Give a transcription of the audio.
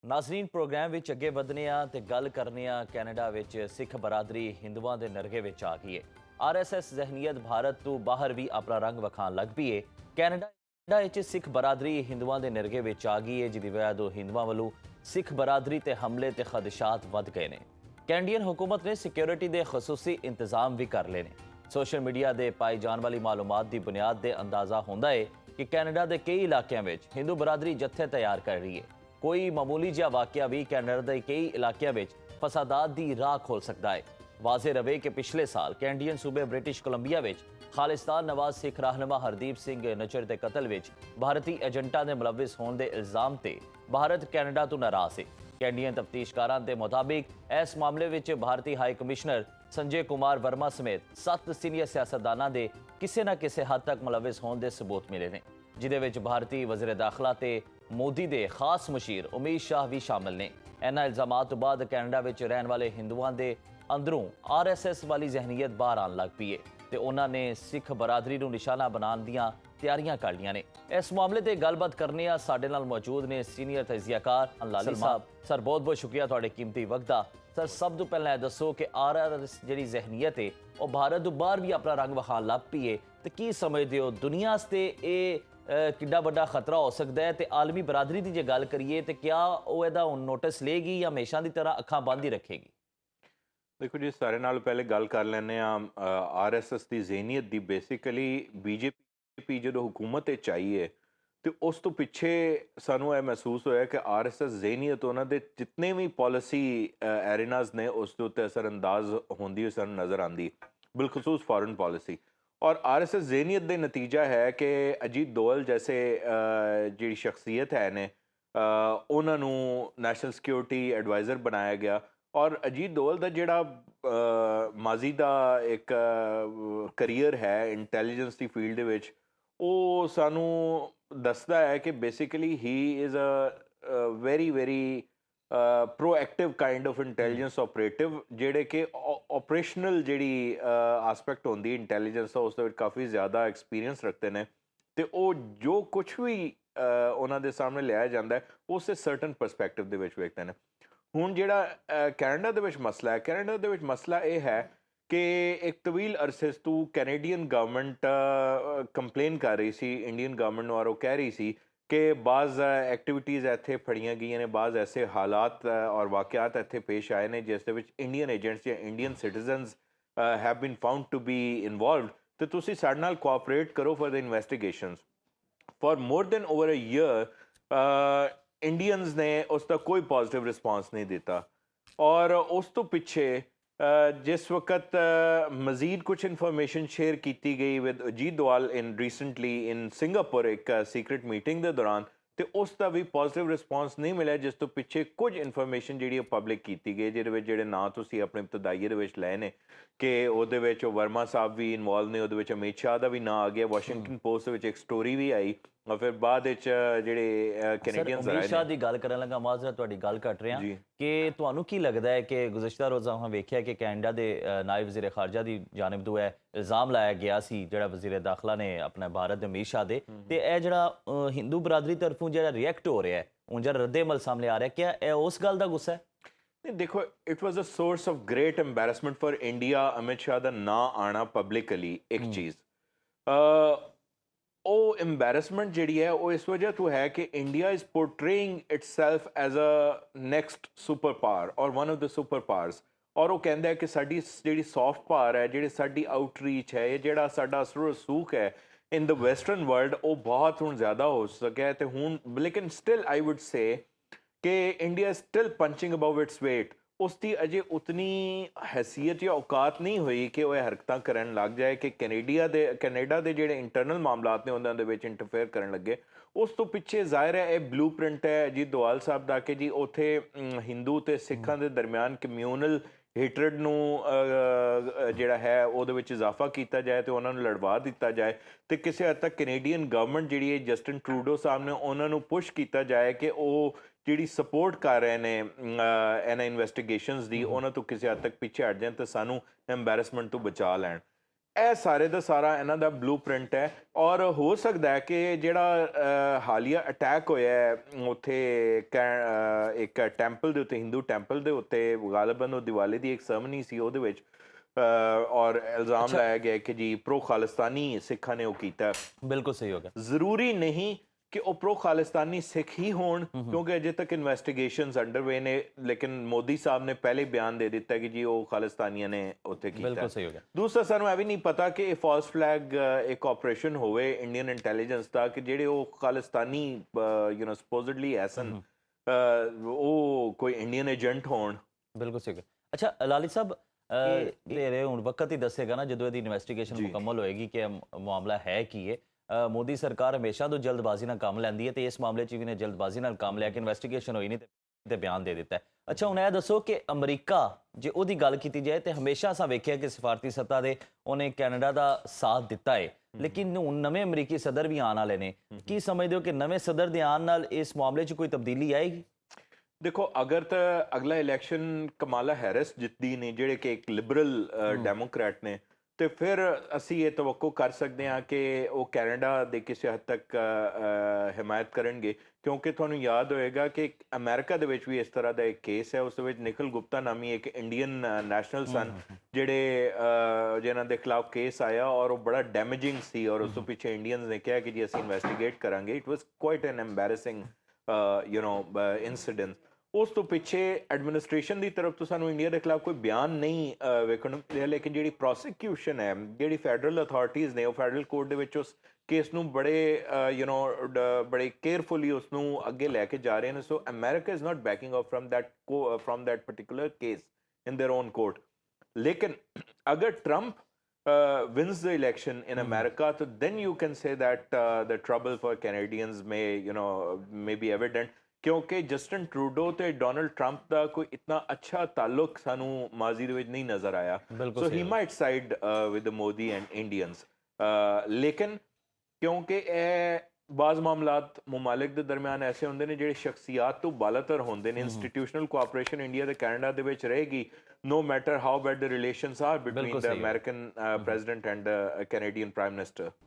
Nazreen programme ਵਿੱਚ ਅੱਗੇ ਵਧਨੇ ਆ ਤੇ ਗੱਲ ਕਰਨੇ ਆ ਕੈਨੇਡਾ ਵਿੱਚ ਸਿੱਖ ਬਰਾਦਰੀ ਹਿੰਦੂਆਂ ਦੇ ਨਰਗੇ ਵਿੱਚ ਆ ਗਈ ਹੈ। ਆਰਐਸਐਸ ਜ਼ਹਿਨੀਅਤ ਭਾਰਤ ਤੋਂ ਬਾਹਰ ਵੀ ਆਪਣਾ ਰੰਗ ਵਿਖਾਉਣ ਲੱਗ ਪਈ ਹੈ। ਕੈਨੇਡਾ ਵਿੱਚ ਸਿੱਖ ਬਰਾਦਰੀ ਹਿੰਦੂਆਂ ਦੇ ਨਰਗੇ ਵਿੱਚ ਆ ਗਈ ਹੈ, ਜਿਹਦੀ ਵਜ੍ਹਾ ਤੋਂ ਹਿੰਦੂਆਂ ਵੱਲੋਂ ਸਿੱਖ ਬਰਾਦਰੀ ਤੇ ਹਮਲੇ ਤੇ ਖਦਸ਼ਾਤ ਵੱਧ ਗਏ ਨੇ। ਕੈਨੇਡੀਅਨ ਹੁਕੂਮਤ ਨੇ ਸਿਕਿਉਰਿਟੀ ਦੇ ਖਸੂਸੀ ਇੰਤਜ਼ਾਮ ਵੀ ਕਰ ਲਏ ਨੇ। ਸੋਸ਼ਲ ਮੀਡੀਆ ਦੇ ਪਾਈ ਜਾਣ ਵਾਲੀ ਮਾਲੂਮਾਤ ਦੀ ਬੁਨਿਆਦ ਤੇ ਅੰਦਾਜ਼ਾ ਹੁੰਦਾ ਹੈ ਕਿ ਕੈਨੇਡਾ ਦੇ ਕਈ ਇਲਾਕਿਆਂ ਵਿੱਚ ਹਿੰਦੂ ਬਰਾਦਰੀ ਜੱਥੇ ਤਿਆਰ ਕਰ ਰਹੀ ਹੈ। ਕੋਈ ਮਾਮੂਲੀ ਜਿਹਾ ਵਾਕਿਆ ਵੀ ਕੈਨੇਡਾ ਦੇ ਕਈ ਇਲਾਕਿਆਂ ਵਿੱਚ ਫਸਾਦਾਤ ਦੀ ਰਾਹ ਖੋਲ ਸਕਦਾ ਹੈ। ਵਾਜ਼ੇ ਰਵੇ ਕਿ ਪਿਛਲੇ ਸਾਲ ਕੈਨੇਡੀਅਨ ਸੂਬੇ ਬ੍ਰਿਟਿਸ਼ ਕੋਲੰਬੀਆ ਵਿੱਚ ਖਾਲਿਸਤਾਨ ਨਵਾਜ਼ ਸਿੱਖ ਰਹਿਨੁਮਾ ਹਰਦੀਪ ਸਿੰਘ ਨਚਰ ਦੇ ਕਤਲ ਵਿੱਚ ਭਾਰਤੀ ਏਜੰਟਾਂ ਦੇ ਮੁਲਵਿਸ ਹੋਣ ਦੇ ਇਲਜ਼ਾਮ ਤੇ ਭਾਰਤ ਕੈਨੇਡਾ ਤੋਂ ਨਾਰਾਜ਼ ਹੈ। ਕੈਨੇਡੀਅਨ ਤਫਤੀਸ਼ਕਾਰਾਂ ਦੇ ਮੁਤਾਬਿਕ ਇਸ ਮਾਮਲੇ ਵਿੱਚ ਭਾਰਤੀ ਹਾਈ ਕਮਿਸ਼ਨਰ ਸੰਜੇ ਕੁਮਾਰ ਵਰਮਾ ਸਮੇਤ 7 ਸੀਨੀਅਰ ਸਿਆਸਤਦਾਨਾਂ ਦੇ ਕਿਸੇ ਨਾ ਕਿਸੇ ਹੱਦ ਤੱਕ ਮੁਲਵਿਸ ਹੋਣ ਦੇ ਸਬੂਤ ਮਿਲੇ ਨੇ, ਜਿਹਦੇ ਵਿੱਚ ਭਾਰਤੀ ਵਜ਼ੀਰ ਦਾਖਲਾ ਤੇ ਮੋਦੀ ਦੇ ਖਾਸ ਮੁਸ਼ੀਰ ਅਮੀਤ ਸ਼ਾਹ ਵੀ ਸ਼ਾਮਲ ਨੇ। ਇਹਨਾਂ ਇਲਜ਼ਾਮਾਂ ਤੋਂ ਬਾਅਦ ਕੈਨੇਡਾ ਵਿੱਚ ਰਹਿਣ ਵਾਲੇ ਹਿੰਦੂਆਂ ਦੇ ਅੰਦਰੋਂ ਆਰਐਸਐਸ ਵਾਲੀ ਜ਼ਹਿਨੀਅਤ ਬਾਹਰ ਆਉਣ ਲੱਗ ਪਈ ਹੈ ਤੇ ਉਹਨਾਂ ਨੇ ਸਿੱਖ ਬਰਾਦਰੀ ਨੂੰ ਨਿਸ਼ਾਨਾ ਬਣਾਉਣ ਦੀਆਂ ਤਿਆਰੀਆਂ ਕਰ ਲਈਆਂ ਨੇ। ਇਸ ਮਾਮਲੇ ਤੇ ਗੱਲਬਾਤ ਕਰਨੇ ਆ ਸਾਡੇ ਨਾਲ ਮੌਜੂਦ ਨੇ ਸੀਨੀਅਰ ਤਜਜ਼ੀਆਕਾਰ ਲਾਲੀ ਸਾਹਿਬ। ਸਰ ਬਹੁਤ ਬਹੁਤ ਸ਼ੁਕਰੀਆ ਤੁਹਾਡੇ ਕੀਮਤੀ ਵਕਤ ਦਾ। ਸਰ ਸਭ ਤੋਂ ਪਹਿਲਾਂ ਇਹ ਦੱਸੋ ਕਿ ਆਰਐਸਐਸ ਜਿਹੜੀ ਜ਼ਹਿਨੀਅਤ ਹੈ ਉਹ ਭਾਰਤ ਤੋਂ ਬਾਹਰ ਵੀ ਆਪਣਾ ਰੰਗ ਵਿਖਾਉਣ ਲੱਗ ਪਈ ਹੈ ਤੇ ਕੀ ਸਮਝਦੇ ਹੋ ਦੁਨੀਆ ਵਾਸਤੇ ਇਹ ਕਿੱਡਾ ਵੱਡਾ ਖਤਰਾ ਹੋ ਸਕਦਾ ਹੈ? ਤੇ ਆਲਮੀ ਬਰਾਦਰੀ ਦੀ ਜੇ ਗੱਲ ਕਰੀਏ ਤੇ ਕਿਆ ਉਹ ਇਹਦਾ ਹੁਣ ਨੋਟਿਸ ਲਏਗੀ ਜਾਂ ਹਮੇਸ਼ਾ ਦੀ ਤਰ੍ਹਾਂ ਅੱਖਾਂ ਬੰਦ ਹੀ ਰੱਖੇਗੀ? ਦੇਖੋ ਜੀ, ਸਾਰੇ ਨਾਲ ਪਹਿਲੇ ਗੱਲ ਕਰ ਲੈਂਦੇ ਆ ਆਰਐਸਐਸ ਦੀ ਜ਼ਹਿਨੀਅਤ ਦੀ। ਬੇਸਿਕਲੀ ਬੀਜੇਪੀ ਜਦੋਂ ਹੁਕੂਮਤ 'ਤੇ ਚਾਹੀਏ ਤੇ ਉਸ ਤੋਂ ਪਿੱਛੇ ਸਾਨੂੰ ਇਹ ਮਹਿਸੂਸ ਹੋਇਆ ਕਿ ਆਰਐਸਐਸ ਜ਼ਹਿਨੀਅਤ ਉਹਨਾਂ ਦੇ ਜਿਤਨੇ ਵੀ ਪੋਲਿਸੀ ਐਰੀਨਾਜ਼ ਨੇ ਉਸ ਦੇ ਉੱਤੇ ਅਸਰਅੰਦਾਜ਼ ਹੁੰਦੀ ਹੋਈ ਸਾਨੂੰ ਨਜ਼ਰ ਆਉਂਦੀ, ਬਿਲਖਸੂਸ ਫੋਰਨ ਪੋਲਿਸੀ। और आरएसएस ज़हनीत का नतीजा है कि अजीत दोवल जैसे जी शख्सियत है ने उन्होंने नैशनल सिक्योरिटी एडवाइज़र बनाया गया। और अजीत दोवल का जोड़ा माजी का एक करियर है इंटैलीजेंस की फील्ड विच, वो सानू दसदा है कि basically he is a very proactive kind of intelligence operative, जेड़े कि ऑपरेशनल जी आसपैक्ट होंदी इंटैलीजेंस उस काफ़ी ज़्यादा एक्सपीरियंस रखते हैं। तो वो जो कुछ भी उन्होंने सामने लिया जाता है उस सर्टन परसपैक्टिव के वेखते हैं। हुण जिहड़ा कैनेडा दे विच मसला है, कैनेडा दे विच मसला ये है कि एक तवील अरसे तो कैनेडियन गवर्नमेंट कंप्लेन कर रही सी इंडियन गवर्नमेंट वालों, कह रही सी कि बाज़ एक्टिविटीज़ इत्थे फड़ियां गई ने, बाज़ ऐसे हालात और वाक़यात इत्थे पेश आए ने जिस दे विच इंडियन एजेंट्स या Indian citizens have been found to be involved, तो तुसी साडे नाल कोऑपरेट करो for the investigations. For more than over a year Indians ने उसका कोई पॉजिटिव रिस्पॉन्स नहीं दिता। और उस तो पिछे जिस वक्त मज़ीद कुछ इन्फॉर्मेशन शेयर की गई with Ajit Doval in recently in Singapore एक सीक्रेट मीटिंग के दौरान, तो उसका भी पॉजिटिव रिस्पॉन्स नहीं मिला, जिस तो पिछे कुछ इन्फॉर्मेशन जी पब्लिक की गई जिहदे ਜਿਹੜੇ ਨਾਂ ਤੁਸੀਂ ਆਪਣੇ ਇਬਤਦਾਈ ਦੇ ਵਿੱਚ ਲਏ ਨੇ ਕਿ ਉਹਦੇ ਵਿੱਚ ਵਰਮਾ ਸਾਹਿਬ ਵੀ ਇਨਵੋਲਵ ਨੇ, ਉਹਦੇ ਵਿੱਚ ਅਮਿਤ ਸ਼ਾਹ ਦਾ ਵੀ ਨਾਂ ਆ ਗਿਆ। ਵਾਸ਼ਿੰਗਟਨ ਪੋਸਟ ਦੇ ਵਿੱਚ ਇੱਕ ਸਟੋਰੀ ਵੀ ਆਈ और फिर बाद ਜਿਹੜੇ ਕੈਨੇਡੀਅਨਸ ਅਮਿਤ ਸ਼ਾਹ ਦੀ ਗੱਲ ਕਰਨ ਲੱਗਾ, ਮਾਜ਼ਰਤ ਤੁਹਾਡੀ ਗੱਲ ਕੱਟ ਰਿਹਾ ਕਿ ਤੁਹਾਨੂੰ ਕੀ ਲੱਗਦਾ ਹੈ ਕਿ ਗੁਜ਼ਸ਼ਤਾ ਰੋਜ਼ਾਂ ਹਾਂ ਵੇਖਿਆ ਕਿ ਕੈਨੇਡਾ ਦੇ ਨਾਇਬ ਵਜ਼ੀਰ ਖਾਰਜਾ ਦੀ ਜਾਨਬ ਤੋਂ ਇਹ ਇਲਜ਼ਾਮ ਲਾਇਆ ਗਿਆ ਸੀ ਜਿਹੜਾ ਵਜ਼ੀਰ ਦਾਖਲਾ ਨੇ ਆਪਣੇ ਭਾਰਤ ਦੇ ਅਮਿਤ ਸ਼ਾਹ ਦੇ, ਤੇ ਇਹ ਜਿਹੜਾ ਹਿੰਦੂ ਬਰਾਦਰੀ ਤਰਫੋਂ ਜਿਹੜਾ ਰਿਐਕਟ ਹੋ ਰਿਹਾ ਹੈ ਉਹ ਜਿਹੜਾ ਰੱਦੇ ਅਮਲ ਸਾਹਮਣੇ ਆ ਰਿਹਾ, ਕਿ ਇਹ ਉਸ ਗੱਲ ਦਾ ਗੁੱਸਾ ਹੈ? देखो, it was a source of great embarrassment for India Amit Shah का ना आना पब्लिकली। एक चीज़ ਉਹ एम्बेरसमेंट ਜਿਹੜੀ ਹੈ ਉਹ ਇਸ ਵਜ੍ਹਾ ਤੋਂ ਹੈ ਕਿ India is portraying itself as a next super power ਔਰ one of the super powers. ਔਰ ਉਹ ਕਹਿੰਦਾ ਹੈ ਕਿ ਸਾਡੀ ਜਿਹੜੀ ਸੌਫਟ ਪਾਵਰ ਹੈ, ਜਿਹੜੀ ਸਾਡੀ ਆਊਟਰੀਚ ਹੈ, ਇਹ ਜਿਹੜਾ ਸਾਡਾ ਅਸਰ ਰਸੂਖ ਹੈ ਇਨ ਦ ਵੈਸਟਰਨ ਵਰਲਡ, ਉਹ ਬਹੁਤ ਹੁਣ ਜ਼ਿਆਦਾ ਹੋ ਸਕਿਆ। ਤੇ ਹੁਣ ਲੇਕਿਨ ਸਟਿਲ ਆਈ ਵੁੱਡ ਸੇ कि India still punching above its weight. उसकी अजे उतनी हैसीयत या औकात नहीं हुई कि वह हरकत करन लग जाए कि कैनेडा के ਜਿਹੜੇ इंटरनल मामलात ने उन्होंने ਵਿੱਚ इंटरफेयर करन लगे। उस तो पिछे जाहिर है यह ब्लू प्रिंट है जी दोवाल साहब का कि जी उत्थे हिंदू तो सिखां के दरम्यान कम्यूनल हेटरड ਨੂੰ ਜਿਹੜਾ ਹੈ ਉਹਦੇ ਵਿੱਚ ਇਜ਼ਾਫਾ ਕੀਤਾ ਜਾਏ ਤੇ ਉਹਨਾਂ ਨੂੰ ਲੜਵਾ ਦਿੱਤਾ ਜਾਏ, ਤੇ ਕਿਸੇ ਹੱਦ ਤੱਕ ਕੈਨੇਡੀਅਨ ਗਵਰਨਮੈਂਟ ਜਿਹੜੀ ਹੈ ਜਸਟਿਨ ਟਰੂਡੋ ਸਾਹਿਬ ਨੇ ਉਹਨਾਂ ਨੂੰ ਪੁਸ਼ ਕੀਤਾ ਜਾਏ ਕਿ ਉਹ ਜਿਹੜੀ ਸਪੋਰਟ ਕਰ ਰਹੇ ਨੇ ਇਹਨਾਂ ਇਨਵੈਸਟੀਗੇਸ਼ਨਸ ਦੀ, ਉਹਨਾਂ ਤੋਂ ਕਿਸੇ ਹੱਦ ਤੱਕ ਪਿੱਛੇ ਹਟ ਜਾਣ ਤੇ ਸਾਨੂੰ ਐਮਬੈਰਸਮੈਂਟ ਤੋਂ ਬਚਾ ਲੈਣ। ਇਹ ਸਾਰੇ ਦਾ ਸਾਰਾ ਇਹਨਾਂ ਦਾ ਬਲੂਪ੍ਰਿੰਟ ਹੈ ਔਰ ਹੋ ਸਕਦਾ ਹੈ ਕਿ ਜਿਹੜਾ ਹਾਲੀਆ ਅਟੈਕ ਹੋਇਆ ਹੈ ਉੱਥੇ ਇੱਕ ਟੈਂਪਲ ਦੇ ਉੱਤੇ, ਹਿੰਦੂ ਟੈਂਪਲ ਦੇ ਉੱਤੇ, ਗਾਲਬਨ ਉਹ ਦੀਵਾਲੀ ਦੀ ਇੱਕ ਸਰਮਨੀ ਸੀ ਉਹਦੇ ਵਿੱਚ ਔਰ ਇਲਜ਼ਾਮ ਲਾਇਆ ਗਿਆ ਕਿ ਜੀ ਪ੍ਰੋ ਖਾਲਿਸਤਾਨੀ ਸਿੱਖਾਂ ਨੇ ਉਹ ਕੀਤਾ। ਬਿਲਕੁਲ ਸਹੀ ਹੋ ਗਿਆ। ਜ਼ਰੂਰੀ ਨਹੀਂ ਕਿ ਉਹ ਪ੍ਰੋ ਖਾਲਿਸਤਾਨੀ ਸਿੱਖ ਹੀ ਹੋਣ, ਕਿਉਂਕਿ ਅਜੇ ਤੱਕ ਇਨਵੈਸਟੀਗੇਸ਼ਨਸ ਅੰਡਰਵੇ ਨੇ, ਲੇਕਿਨ ਮੋਦੀ ਸਾਹਿਬ ਨੇ ਪਹਿਲੇ ਬਿਆਨ ਦੇ ਦਿੱਤਾ ਕਿ ਜੀ ਉਹ ਖਾਲਿਸਤਾਨੀਆਂ ਨੇ ਉੱਥੇ ਕੀਤਾ। ਬਿਲਕੁਲ ਸਹੀ ਹੋ ਗਿਆ। ਦੂਸਰਾ ਸਾਨੂੰ ਇਹ ਵੀ ਨਹੀਂ ਪਤਾ ਕਿ ਇਹ ਫਾਲਸ ਫਲੈਗ ਇੱਕ ਆਪਰੇਸ਼ਨ ਹੋਵੇ ਇੰਡੀਅਨ ਇੰਟੈਲੀਜੈਂਸ ਦਾ ਕਿ ਜਿਹੜੇ ਉਹ ਖਾਲਿਸਤਾਨੀ ਸਪੋਜ਼ਡਲੀ ਐਸਨ ਉਹ ਕੋਈ ਇੰਡੀਅਨ ਏਜੰਟ ਹੋਣ। ਬਿਲਕੁਲ ਸਹੀ ਹੋ ਗਿਆ। ਅੱਛਾ ਲਾਲੀ ਸਾਹਿਬ, ਤੇਰੇ ਹੁਣ ਵਕਤ ਹੀ ਦੱਸੇਗਾ ਨਾ ਜਦੋਂ ਇਹਦੀ ਇਨਵੈਸਟੀਗੇਸ਼ਨ ਮੁਕੰਮਲ ਹੋਏਗੀ ਕਿ ਮਾਮਲਾ ਹੈ ਕੀ ਹੈ। ਮੋਦੀ ਸਰਕਾਰ ਹਮੇਸ਼ਾ ਤੋਂ ਜਲਦਬਾਜ਼ੀ ਨਾਲ ਕੰਮ ਲੈਂਦੀ ਹੈ ਤੇ ਇਸ ਮਾਮਲੇ 'ਚ ਵੀ ਨੇ ਜਲਦਬਾਜ਼ੀ ਨਾਲ ਕੰਮ ਲਿਆ ਕਿ ਇਨਵੈਸਟੀਗੇਸ਼ਨ ਹੋਈ ਨਹੀਂ ਤੇ ਬਿਆਨ ਦੇ ਦਿੱਤਾ। ਅੱਛਾ ਹੁਣ ਇਹ ਦੱਸੋ ਕਿ ਅਮਰੀਕਾ ਜੇ ਉਹਦੀ ਗੱਲ ਕੀਤੀ ਜਾਏ ਤੇ ਹਮੇਸ਼ਾ ਅਸਾਂ ਵੇਖਿਆ ਕਿ ਸਿਫਾਰਤੀ ਸੱਤਾ ਦੇ ਉਹਨੇ ਕੈਨੇਡਾ ਦਾ ਸਾਥ ਦਿੱਤਾ ਹੈ, ਲੇਕਿਨ ਹੁਣ ਨਵੇਂ ਅਮਰੀਕੀ ਸਦਰ ਵੀ ਆਉਣ ਵਾਲੇ ਨੇ। ਕੀ ਸਮਝਦੇ ਹੋ ਕਿ ਨਵੇਂ ਸਦਰ ਦੇ ਆਉਣ ਨਾਲ ਇਸ ਮਾਮਲੇ 'ਚ ਕੋਈ ਤਬਦੀਲੀ ਆਏਗੀ? ਦੇਖੋ, ਅਗਰ ਤਾਂ ਅਗਲਾ ਇਲੈਕਸ਼ਨ ਕਮਾਲਾ ਹੈਰਿਸ ਜਿੱਤਦੀ ਨੇ ਜਿਹੜੇ ਕਿ ਇੱਕ ਲਿਬਰਲ ਡੈਮੋਕ੍ਰੈਟ ਨੇ, ਤੇ ਫਿਰ ਅਸੀਂ ਇਹ ਤਵੱਕੋ ਕਰ ਸਕਦੇ ਹਾਂ ਕਿ ਉਹ ਕੈਨੇਡਾ ਦੇ ਕਿਸੇ ਹੱਦ ਤੱਕ ਹਮਾਇਤ ਕਰਨਗੇ, ਕਿਉਂਕਿ ਤੁਹਾਨੂੰ ਯਾਦ ਹੋਏਗਾ ਕਿ ਅਮਰੀਕਾ ਦੇ ਵਿੱਚ ਵੀ ਇਸ ਤਰ੍ਹਾਂ ਦਾ ਇੱਕ ਕੇਸ ਹੈ। ਉਸ ਦੇ ਵਿੱਚ ਨਿਖਿਲ ਗੁਪਤਾ ਨਾਮੀ ਇੱਕ ਇੰਡੀਅਨ ਨੈਸ਼ਨਲ ਸਨ ਜਿਹੜੇ ਜਿਨ੍ਹਾਂ ਦੇ ਖਿਲਾਫ ਕੇਸ ਆਇਆ ਔਰ ਉਹ ਬੜਾ ਡੈਮੇਜਿੰਗ ਸੀ ਔਰ ਉਸ ਤੋਂ ਪਿੱਛੇ ਇੰਡੀਅਨਸ ਨੇ ਕਿਹਾ ਕਿ ਜੀ ਅਸੀਂ ਇਨਵੈਸਟੀਗੇਟ ਕਰਾਂਗੇ। It was quite an embarrassing incident. ਉਸ ਤੋਂ ਪਿੱਛੇ ਐਡਮਿਨਿਸਟ੍ਰੇਸ਼ਨ ਦੀ ਤਰਫ ਤੋਂ ਸਾਨੂੰ ਇੰਡੀਆ ਦੇ ਖਿਲਾਫ ਕੋਈ ਬਿਆਨ ਨਹੀਂ ਵੇਖਣ ਨੂੰ ਮਿਲਿਆ, ਲੇਕਿਨ ਜਿਹੜੀ ਪ੍ਰੋਸੀਕਿਊਸ਼ਨ ਹੈ, ਜਿਹੜੀ ਫੈਡਰਲ ਅਥਾਰਟੀਜ਼ ਨੇ, ਉਹ ਫੈਡਰਲ ਕੋਰਟ ਦੇ ਵਿੱਚ ਉਸ ਕੇਸ ਨੂੰ ਬੜੇ ਬੜੇ ਕੇਅਰਫੁਲੀ ਉਸ ਨੂੰ ਅੱਗੇ ਲੈ ਕੇ ਜਾ ਰਹੇ ਨੇ। So America is not backing off from that particular case in their own court. ਲੇਕਿਨ ਅਗਰ Trump wins the election in America, so then you can say that the trouble for Canadians may be evident, ਕਿਉਂਕਿ Justin Trudeau ਤੇ Donald Trump ਦਾ ਕੋਈ ਇਤਨਾ ਅੱਛਾ ਤਾਲੁਕ ਸਾਨੂੰ ਮਾਜ਼ੀ ਦੇ ਵਿੱਚ ਨਹੀਂ ਨਜ਼ਰ ਆਇਆ। So he might side with Modi and Indians. ਲੇਕਿਨ ਕਿਉਂਕਿ ਇਹ ਬਾਜ਼ ਮਾਮਲਾਤ ਮੁਮਾਲਿਕ ਦੇ ਦਰਮਿਆਨ ਐਸੇ ਹੁੰਦੇ ਨੇ ਜਿਹੜੇ ਸ਼ਖਸੀਅਤ ਤੋਂ ਬਾਲਾਤਰ ਹੁੰਦੇ ਨੇ। ਇੰਸਟੀਟਿਊਸ਼ਨਲ ਕੋਆਪਰੇਸ਼ਨ ਇੰਡੀਆ ਤੇ ਕੈਨੇਡਾ ਦੇ ਵਿੱਚ ਰਹੇਗੀ, no matter how bad the relations are between the American president and the Canadian Prime Minister.